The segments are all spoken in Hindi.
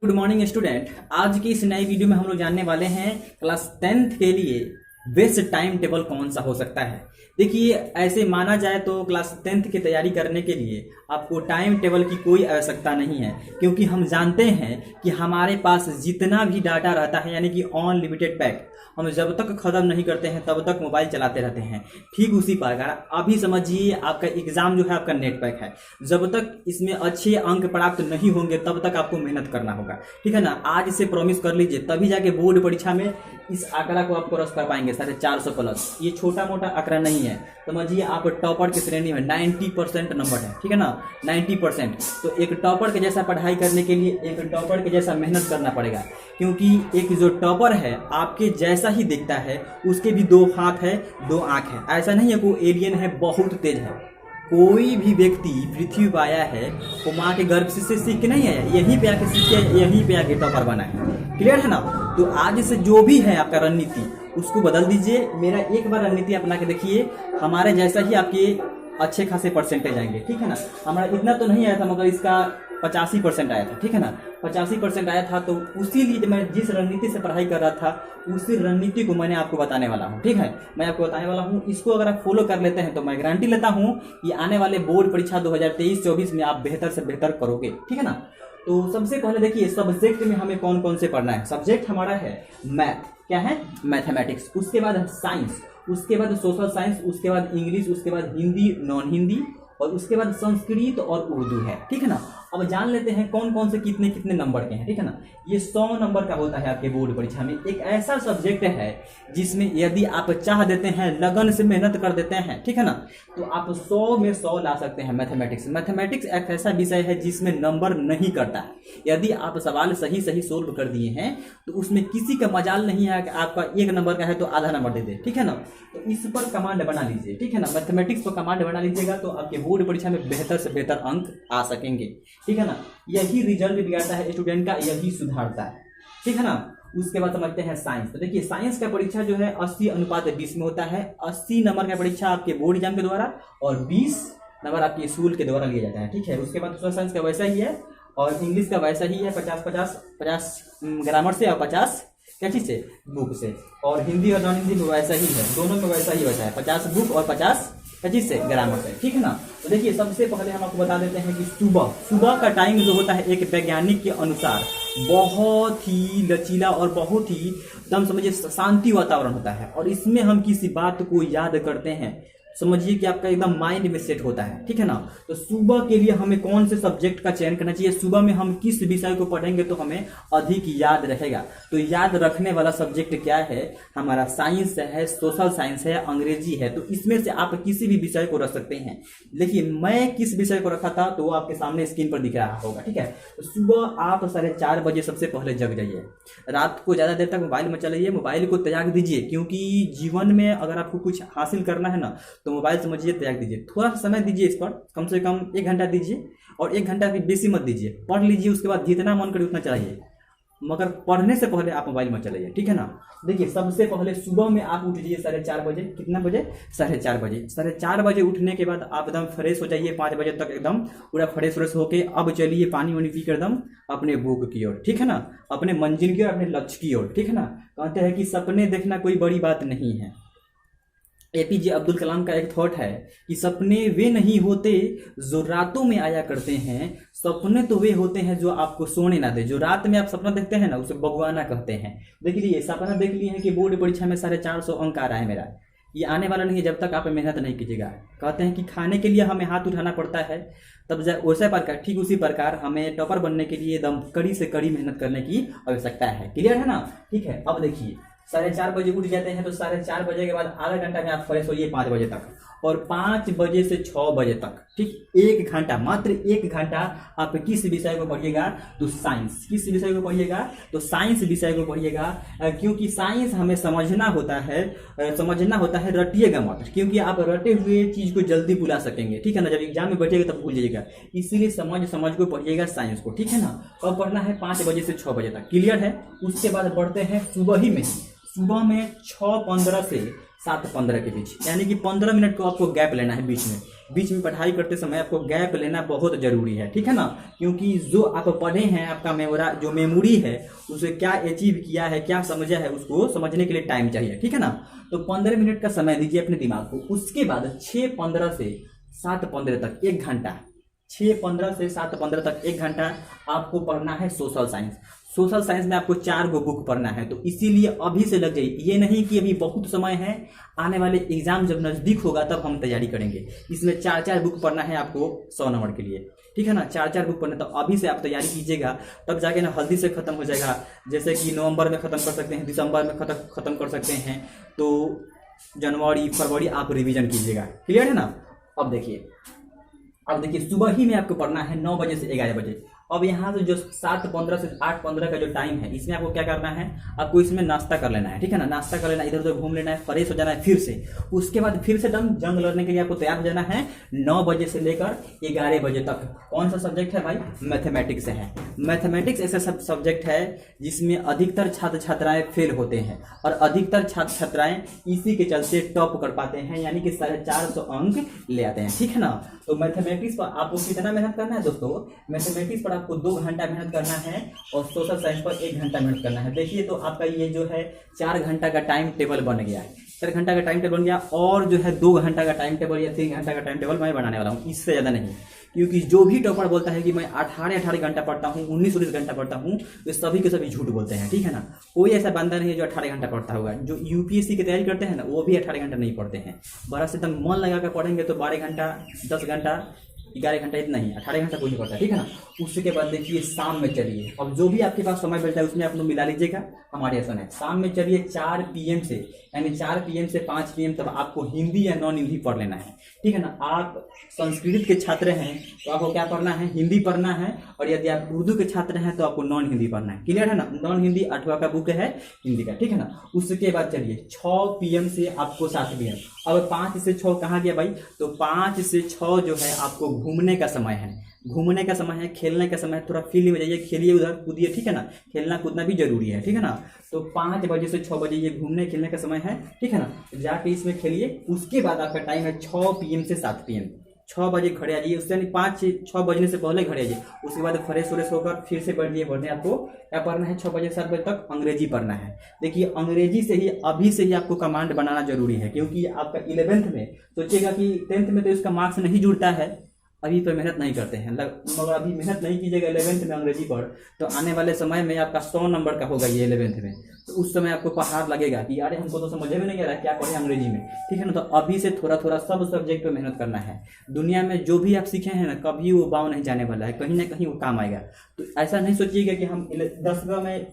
Good morning student. आज की इस नई वीडियो में हम लोग जानने वाले हैं क्लास 10th के लिए बेस्ट टाइम टेबल कौन सा हो सकता है। देखिए, ऐसे माना जाए तो क्लास 10th की तैयारी करने के लिए आपको टाइम टेबल की कोई आवश्यकता नहीं है, क्योंकि हम जानते हैं कि हमारे पास जितना भी डाटा रहता है यानी कि अनलिमिटेड पैक हम जब तक खत्म नहीं करते हैं तब तक मोबाइल चलाते रहते हैं। ठीक उसी प्रकार अभी समझिए आपका एग्जाम जो है आपका नेट पैक है, जब तक इसमें अच्छे अंक प्राप्त नहीं होंगे तब तक आपको मेहनत करना होगा, ठीक है ना। आज से प्रॉमिस कर लीजिए, तभी जाके बोर्ड परीक्षा में इस आंकड़ा को आप क्रॉस कर पाएंगे 450 प्लस। ये छोटा मोटा आंकड़ा नहीं है, समझिए आप टॉपर की श्रेणी में 90% नंबर है, ठीक है ना, 90%। तो एक टॉपर के जैसा पढ़ाई करने के लिए एक टॉपर के जैसा मेहनत करना पड़ेगा, क्योंकि एक जो टॉपर है आपके जैसा ही दिखता है, उसके भी 2 हाथ है 2 आंख है। ऐसा नहीं है कोई एलियन है बहुत तेज है। कोई भी व्यक्ति पृथ्वी पर आया है वो माँ के गर्भ से सीख के नहीं आया, यहीं पे आके सीख के यहीं पे आके टॉपर बना है। क्लियर है ना। तो आज से जो भी है आपका रणनीति उसको बदल दीजिए। मेरा एक बार रणनीति अपना के देखिए, हमारे जैसा ही आपके अच्छे खासे परसेंटेज आएंगे, ठीक है ना। हमारा इतना तो नहीं आया था मगर इसका 85% आया था, ठीक है ना, 85% आया था। तो उसी लिए मैं जिस रणनीति से पढ़ाई कर रहा था उसी रणनीति को मैंने आपको बताने वाला हूँ, ठीक है। मैं आपको बताने वाला हूँ, इसको अगर आप फॉलो कर लेते हैं तो मैं गारंटी लेता हूँ कि आने वाले बोर्ड परीक्षा 2023-24 में आप बेहतर से बेहतर करोगे, ठीक है ना। तो सबसे पहले देखिए सब्जेक्ट में हमें कौन कौन से पढ़ना है। सब्जेक्ट हमारा है मैथ, क्या है, मैथमेटिक्स, उसके बाद साइंस, उसके बाद सोशल साइंस, उसके बाद इंग्लिश, उसके बाद हिंदी नॉन हिंदी, और उसके बाद संस्कृत और उर्दू है, ठीक है ना। अब जान लेते हैं कौन कौन से कितने कितने नंबर के हैं, ठीक है ना। ये 100 नंबर का होता है आपके बोर्ड परीक्षा में। एक ऐसा सब्जेक्ट है जिसमें यदि आप चाह देते हैं, लगन से मेहनत कर देते हैं, ठीक है ना, तो आप 100 में 100 ला सकते हैं। मैथमेटिक्स मैथमेटिक्स एक ऐसा विषय है जिसमें नंबर नहीं करता है। यदि आप सवाल सही सही सोल्व कर दिए हैं तो उसमें किसी का मजाल नहीं है कि आपका 1 नंबर का है तो आधा नंबर दे दे, ठीक है ना। तो इस पर कमांड बना लीजिए, ठीक है ना। मैथमेटिक्स पर कमांड बना लीजिएगा तो आपके बोर्ड परीक्षा में बेहतर से बेहतर अंक आ सकेंगे, ठीक है ना। यही रिजल्ट बिगाड़ता है स्टूडेंट का, यही सुधारता है, ठीक है ना। उसके बाद समझते हैं साइंस। तो देखिए साइंस का परीक्षा जो है 80:20 में होता है। 80 नंबर का परीक्षा आपके बोर्ड एग्जाम के द्वारा और 20 नंबर आपके स्कूल के द्वारा लिया जाता है, ठीक है। उसके बाद सोशल साइंस का वैसा ही है और इंग्लिश का वैसा ही है, 50 ग्रामर से और 50 क्या चीज से, बुक से। और हिंदी और नॉन हिंदी में वैसा ही है, दोनों में वैसा ही होता है, 50 बुक और 50 चीज से ग्रामर से, ठीक है ना। तो देखिए सबसे पहले हम आपको बता देते हैं कि सुबह का टाइम जो होता है एक वैज्ञानिक के अनुसार बहुत ही लचीला और बहुत ही एकदम समझिए शांति वातावरण होता है, और इसमें हम किसी बात को याद करते हैं, समझिए कि आपका एकदम माइंड में सेट होता है, ठीक है ना। तो सुबह के लिए हमें कौन से सब्जेक्ट का चयन करना चाहिए, सुबह में हम किस विषय को पढ़ेंगे तो हमें अधिक याद रहेगा। तो याद रखने वाला सब्जेक्ट क्या है हमारा, साइंस है, सोशल साइंस है, अंग्रेजी है। तो इसमें से आप किसी भी विषय को रख सकते हैं। देखिए मैं किस विषय को रखा था तो वो आपके सामने स्क्रीन पर दिख रहा होगा, ठीक है। तो सुबह आप 4:30 बजे सबसे पहले जग जाइए। रात को ज्यादा देर तक मोबाइल में चलाइए, मोबाइल को त्याग दीजिए, क्योंकि जीवन में अगर आपको कुछ हासिल करना है ना तो मोबाइल समझिए त्याग दीजिए। थोड़ा सा समय दीजिए इस पर, कम से कम 1 घंटा दीजिए, और 1 घंटा भी बेसी मत दीजिए। पढ़ लीजिए, उसके बाद जितना मन करे उतना चलाइए, मगर पढ़ने से पहले आप मोबाइल मत चलाइए, ठीक है ना। देखिए सबसे पहले सुबह में आप उठ जाइए 4:30 बजे। कितना बजे, 4:30 बजे। 4:30 बजे उठने के बाद आप एकदम फ्रेश हो जाइए, 5 बजे तक एकदम पूरा फ्रेश होके अब चलिए पानी वानी पी कर एकदम अपने बुक की ओर, ठीक है ना, अपने मंजिल की ओर, अपने लक्ष्य की ओर, ठीक है ना। कहते हैं कि सपने देखना कोई बड़ी बात नहीं है। एपीजे अब्दुल कलाम का एक थॉट है कि सपने वे नहीं होते जो रातों में आया करते हैं, सपने तो वे होते हैं जो आपको सोने ना दे। जो रात में आप सपना देखते हैं ना उसे बगवाना कहते हैं। देखिए सपना देख लिए हैं कि बोर्ड परीक्षा में 450 अंक आ रहा है मेरा, ये आने वाला नहीं है जब तक आप मेहनत नहीं कीजिएगा। कहते हैं कि खाने के लिए हमें हाथ उठाना पड़ता है, तब वैसे प्रकार ठीक उसी प्रकार हमें टॉपर बनने के लिए एकदम कड़ी से कड़ी मेहनत करने की आवश्यकता है। क्लियर है ना, ठीक है। अब देखिए 4:30 बजे उठ जाते हैं तो 4:30 बजे के बाद आधा घंटा में आप फ्रेश होइए 5 बजे तक, और 5 बजे से 6 बजे तक, ठीक 1 घंटा, मात्र 1 घंटा आप किस विषय को पढ़िएगा तो साइंस। किस विषय को पढ़िएगा तो साइंस विषय को पढ़िएगा, क्योंकि साइंस हमें समझना होता है, रटिएगा मत, क्योंकि आप रटे हुए चीज को जल्दी भुला सकेंगे, ठीक है ना। जब एग्जाम में बैठेगा तब भूल जाइएगा, इसीलिए समझ को पढ़िएगा साइंस को, ठीक है ना। कब पढ़ना है, 5 बजे से 6 बजे तक, क्लियर है। उसके बाद बढ़ते हैं सुबह ही में, सुबह में 6:15 से 7:15 के बीच, यानी कि 15 मिनट को आपको गैप लेना है बीच में पढ़ाई करते समय आपको गैप लेना बहुत जरूरी है, ठीक है ना। क्योंकि जो आप पढ़े हैं, आपका जो मेमोरी है, उसे क्या अचीव किया है, क्या समझा है, उसको समझने के लिए टाइम चाहिए, ठीक है ना। तो 15 मिनट का समय दीजिए अपने दिमाग को। उसके बाद 6:15 से 7:15 तक 1 घंटा, 6:15 से 7:15 तक 1 घंटा आपको पढ़ना है सोशल साइंस। सोशल साइंस में आपको 4 गो बुक पढ़ना है, तो इसीलिए अभी से लग जाइए। ये नहीं कि अभी बहुत समय है, आने वाले एग्जाम जब नजदीक होगा तब हम तैयारी करेंगे। इसमें 4 बुक पढ़ना है आपको 100 नंबर के लिए, ठीक है ना। 4 बुक पढ़ना, तो अभी से आप तैयारी कीजिएगा, तब जाके ना हल्दी से खत्म हो जाएगा। जैसे कि नवंबर में खत्म कर सकते हैं, दिसंबर में खत्म कर सकते हैं, तो जनवरी फरवरी आप रिवीजन कीजिएगा। क्लियर है ना। अब देखिए सुबह ही में आपको पढ़ना है 9 बजे से 11 बजे। अब यहाँ से जो 7:15 से 8:15 का जो टाइम है, इसमें आपको क्या करना है, आपको इसमें नाश्ता कर लेना है, ठीक है ना। नाश्ता कर लेना, इधर उधर घूम लेना है, फ्रेश हो जाना है फिर से। उसके बाद फिर से जंग लड़ने के लिए आपको तैयार हो जाना है 9 बजे से लेकर 11 बजे तक। कौन सा सब्जेक्ट है भाई? मैथमेटिक्स है। मैथमेटिक्स ऐसा सब्जेक्ट है जिसमें अधिकतर छात्र छात्राएं फेल होते हैं, और अधिकतर छात्र छात्राएं इसी के चलते टॉप कर पाते हैं, यानी कि 450 अंक ले आते हैं, ठीक है ना। तो मैथमेटिक्स पर आपको कितना मेहनत करना है दोस्तों? मैथमेटिक्स पर आपको 2 घंटा मेहनत करना है, और सोशल साइंस पर 1 घंटा मेहनत करना है। देखिए तो आपका ये जो है 4 घंटा का टाइम टेबल बन गया है, 4 घंटा का टाइम टेबल बन गया, और जो है 2 घंटा का टाइम टेबल या 3 घंटा का टाइम टेबल मैं बनाने वाला हूँ, इससे ज़्यादा नहीं। क्योंकि जो भी टॉपर बोलता है कि मैं 18 घंटा पढ़ता हूँ, 19 घंटा पढ़ता हूँ, तो सभी के सभी झूठ बोलते हैं, ठीक है ना। कोई ऐसा बंदा नहीं है जो 18 घंटा पढ़ता होगा। जो यूपीएससी की तैयारी करते हैं ना, वो भी 18 घंटा नहीं पढ़ते हैं। बड़ा से एकदम मन लगा कर पढ़ेंगे तो 12 घंटा, 10 घंटा, 11 घंटा, इतना ही, 18 घंटा कोई नहीं पड़ता, ठीक है ना। उसके बाद देखिए शाम में चलिए, अब जो भी आपके पास समय मिलता है उसमें आप लोग मिला लीजिएगा। हमारे ऐसा है, शाम में चलिए 4 PM से, यानी 4 PM से 5 PM तक आपको हिंदी या नॉन हिंदी पढ़ लेना है, ठीक है ना। आप संस्कृत के छात्र हैं तो आपको क्या पढ़ना है? हिंदी पढ़ना है, और यदि आप उर्दू के छात्र हैं तो आपको नॉन हिंदी पढ़ना है। क्लियर है ना। नॉन हिंदी 8वां का बुक है हिंदी का, ठीक है ना। उसके बाद चलिए 6 PM से आपको 7 PM। अब 5 से 6 कहाँ गया भाई? तो 5 से 6 जो है आपको घूमने का समय है, घूमने का समय है, खेलने का समय है। थोड़ा फील्ड में जाइए, खेलिए, उधर कूदिए, ठीक है ना। खेलना कूदना भी जरूरी है, ठीक है ना। तो 5 बजे से 6 बजे ये घूमने खेलने का समय है, ठीक है ना। जाके इसमें खेलिए। उसके बाद आपका टाइम है 6 PM से 7 PM। 6 बजे घरे आ जाइए, उससे 5 से 6 बजने से पहले घरे आ जाइए। उसके बाद फ्रेश व्रेश होकर फिर से पढ़ने आपको क्या पढ़ना है? 6 बजे से 7 बजे तक अंग्रेजी पढ़ना है। देखिए अंग्रेजी से ही अभी से ही आपको कमांड बनाना जरूरी है, क्योंकि आपका 11th में सोचिएगा कि 10th में तो इसका मार्क्स नहीं जुड़ता है, अभी पर मेहनत नहीं करते हैं, मगर अभी मेहनत नहीं कीजिएगा 11th में अंग्रेजी पर, तो आने वाले समय में आपका 100 नंबर का होगा ये 11th में। तो उस समय आपको पहाड़ लगेगा कि अरे हमको तो समझ में नहीं आ रहा क्या पढ़े अंग्रेजी में, ठीक है ना। तो अभी से थोड़ा थोड़ा सब सब्जेक्ट पे मेहनत करना है। दुनिया में जो भी आप सीखे हैं ना, कभी वो बाव नहीं जाने वाला है, कहीं ना कहीं वो काम आएगा। तो ऐसा नहीं सोचिएगा कि हम 10वीं में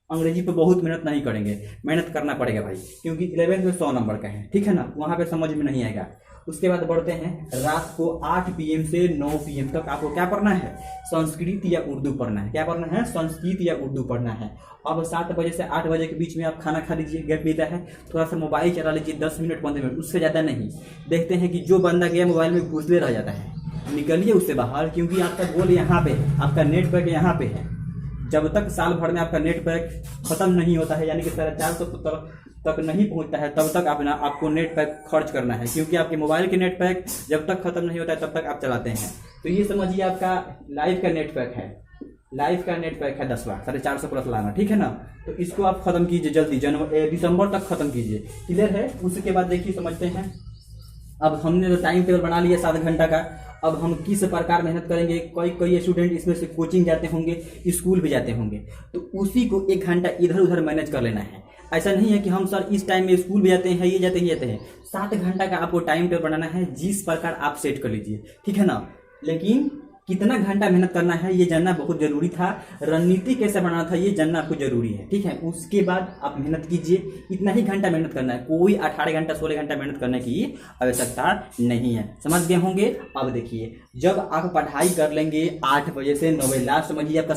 अंग्रेजी पे बहुत मेहनत नहीं करेंगे, मेहनत करना पड़ेगा भाई, क्योंकि 11th में 100 नंबर का है, ठीक है ना। वहाँ पे समझ में नहीं आएगा। उसके बाद बढ़ते हैं रात को 8 PM से 9 PM तक आपको क्या पढ़ना है? संस्कृत या उर्दू पढ़ना है। क्या पढ़ना है? संस्कृत या उर्दू पढ़ना है। अब 7 बजे से 8 बजे के बीच में आप खाना खा लीजिए, गैप मिलता है, थोड़ा सा मोबाइल चला लीजिए 10 मिनट 15 मिनट, उससे ज़्यादा नहीं। देखते हैं कि जो बंदा गया मोबाइल में घुसले रह जाता है, निकलिए उससे बाहर, क्योंकि आपका गोल यहाँ पे, आपका नेट पैक यहाँ पे है। जब तक साल भर में आपका नेट पैक खत्म नहीं होता है, यानी कि 450 तक नहीं पहुंचता है, तब तक आपको नेट पैक खर्च करना है, क्योंकि आपके मोबाइल के नेट पैक जब तक खत्म नहीं होता है तब तक आप चलाते हैं। तो ये समझिए आपका लाइफ का नेट पैक है, लाइफ का नेट पैक है 10वां, 450 प्लस लाना, ठीक है ना। तो इसको आप खत्म कीजिए जल्दी, दिसंबर तक खत्म कीजिए। क्लियर है। उसके बाद देखिए समझते हैं, अब हमने तो टाइम टेबल बना लिया 7 घंटा का, अब हम किस प्रकार मेहनत करेंगे। कई स्टूडेंट इसमें से कोचिंग जाते होंगे, स्कूल भी जाते होंगे, तो उसी को 1 घंटा इधर उधर मैनेज कर लेना है। ऐसा नहीं है कि हम सर इस टाइम में स्कूल भी जाते हैं, ये जाते हैं। 7 घंटा का आपको टाइम टेबल बनाना है, जिस प्रकार आप सेट कर लीजिए, ठीक है ना। लेकिन कितना घंटा मेहनत करना है ये जानना बहुत जरूरी था, रणनीति कैसे बनाना था ये जानना आपको जरूरी है, ठीक है। उसके बाद आप मेहनत कीजिए, इतना ही घंटा मेहनत करना है, कोई 18 घंटा 16 घंटा मेहनत करने की आवश्यकता नहीं है। समझ गए होंगे। अब देखिए, जब आप पढ़ाई कर लेंगे 8 बजे से 9 बजे, लास्ट समझिए आपका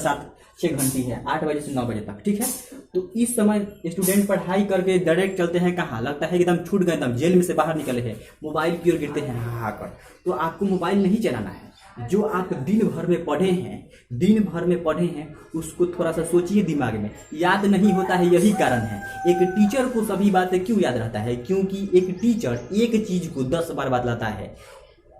6 घंटे है, 8 बजे से 9 बजे तक, ठीक है। तो इस समय स्टूडेंट पढ़ाई करके डायरेक्ट चलते हैं कहाँ? लगता है एकदम छूट गए, एकदम जेल में से बाहर निकले हैं, मोबाइल की ओर गिरते हैं हाँ कर। तो आपको मोबाइल नहीं चलाना है, जो आप दिन भर में पढ़े हैं उसको थोड़ा सा सोचिए, दिमाग में याद नहीं होता है, यही कारण है। एक टीचर को सभी बातें क्यों याद रहता है? क्योंकि एक टीचर एक चीज को 10 बार बतलाता है,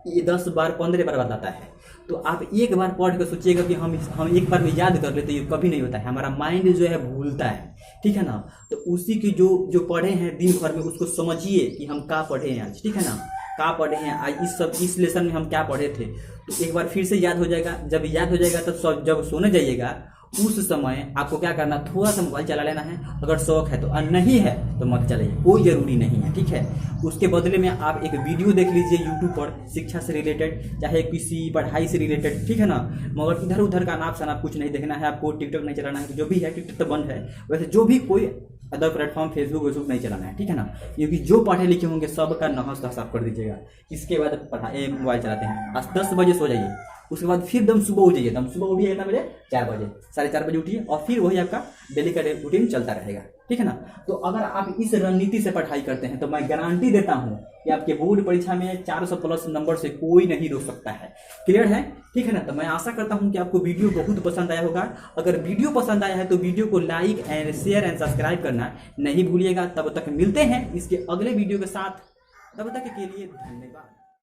ये 10 बार 15 बार बतलाता है। तो आप एक बार पढ़ कर सोचिएगा कि हम एक बार में याद कर लेते, ये कभी नहीं होता है, हमारा माइंड जो है भूलता है, ठीक है ना। तो उसी की जो पढ़े हैं दिन भर में उसको समझिए कि हम क्या पढ़े हैं आज, ठीक है ना, क्या पढ़े हैं आज, इस लेसन में हम क्या पढ़े थे। तो एक बार फिर से याद हो जाएगा। जब याद हो जाएगा तब जब सोने जाइएगा उस समय आपको क्या करना, थोड़ा सा मोबाइल चला लेना है, अगर शौक है तो, और नहीं है तो मत चलाइए, कोई ज़रूरी नहीं है, ठीक है। उसके बदले में आप एक वीडियो देख लीजिए यूट्यूब पर, शिक्षा से रिलेटेड, चाहे किसी पढ़ाई से रिलेटेड, ठीक है ना। मगर इधर उधर का नाप शनाप कुछ नहीं देखना है आपको, टिकटॉक नहीं चलाना है, जो भी है टिकटॉक तो बंद है, वैसे जो भी कोई अदर प्लेटफॉर्म फेसबुक वेसबुक नहीं चलाना है, ठीक है ना। क्योंकि जो पढ़े लिखे होंगे सबका नहस तहस आप कर दीजिएगा। इसके बाद मोबाइल चलाते हैं, आज 10 बजे सो जाइए, उसके बाद फिर दम सुबह उठिए, दम सुबह उठिए कितना बजे, 4 बजे, 4:30 बजे उठिए, और फिर वही आपका डेली का रूटीन चलता रहेगा, ठीक है ना। तो अगर आप इस रणनीति से पढ़ाई करते हैं तो मैं गारंटी देता हूं कि आपके बोर्ड परीक्षा में 400 प्लस नंबर से कोई नहीं रोक सकता है। क्लियर है, ठीक है ना। तो मैं आशा करता हूं कि आपको वीडियो बहुत पसंद आया होगा। अगर वीडियो पसंद आया है तो वीडियो को like and share and subscribe करना नहीं भूलिएगा। तब तक मिलते हैं इसके अगले वीडियो के साथ, तब तक के लिए धन्यवाद।